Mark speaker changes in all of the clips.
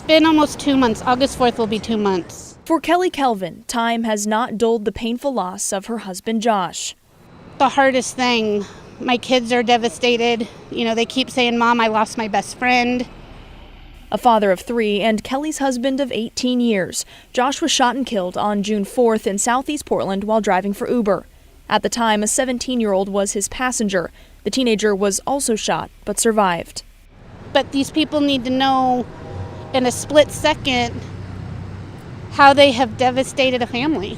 Speaker 1: been almost 2 months. August 4th will be 2 months.
Speaker 2: For Kelly Kelvin, time has not dulled the painful loss of her husband, Josh.
Speaker 1: The hardest thing, my kids are devastated. You know, they keep saying, Mom, I lost my best friend.
Speaker 2: A father of 3 and Kelly's husband of 18 years, Josh was shot and killed on June 4th in southeast Portland while driving for Uber. At the time, a 17-year-old was his passenger. The teenager was also shot, but survived.
Speaker 1: But these people need to know in a split second how they have devastated a family.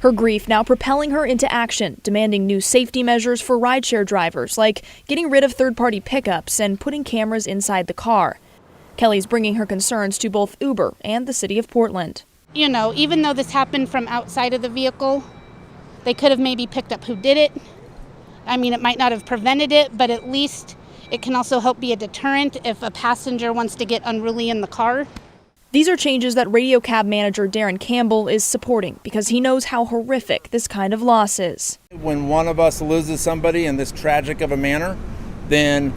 Speaker 2: Her grief now propelling her into action, demanding new safety measures for rideshare drivers, like getting rid of third-party pickups and putting cameras inside the car. Kelly's bringing her concerns to both Uber and the city of Portland.
Speaker 1: You know, even though this happened from outside of the vehicle, they could have maybe picked up who did it. I mean, it might not have prevented it, but at least it can also help be a deterrent if a passenger wants to get unruly in the car.
Speaker 2: These are changes that radio cab manager Darren Campbell is supporting because he knows how horrific this kind of loss is.
Speaker 3: When one of us loses somebody in this tragic of a manner, then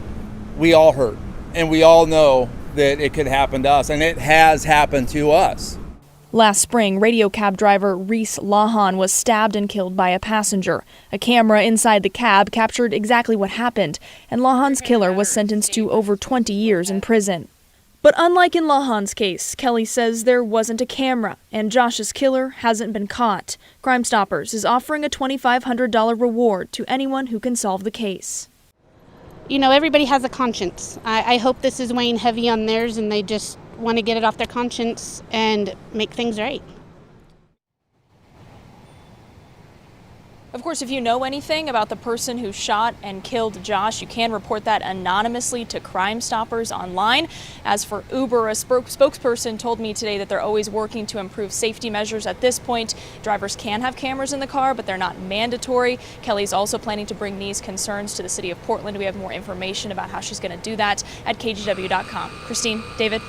Speaker 3: we all hurt. And we all know that it could happen to us, and it has happened to us.
Speaker 2: Last spring, radio cab driver Reese Lahan was stabbed and killed by a passenger. A camera inside the cab captured exactly what happened, and Lahan's killer was sentenced to over 20 years in prison. But unlike in Lahan's case, Kelly says there wasn't a camera, and Josh's killer hasn't been caught. Crime Stoppers is offering a $2,500 reward to anyone who can solve the case.
Speaker 1: You know, everybody has a conscience. I hope this is weighing heavy on theirs and they just want to get it off their conscience and make things right.
Speaker 2: Of course, if you know anything about the person who shot and killed Josh, you can report that anonymously to Crime Stoppers online. As for Uber, a spokesperson told me today that they're always working to improve safety measures at this point. Drivers can have cameras in the car, but they're not mandatory. Kelly's also planning to bring these concerns to the city of Portland. We have more information about how she's going to do that at kgw.com. Christine, David.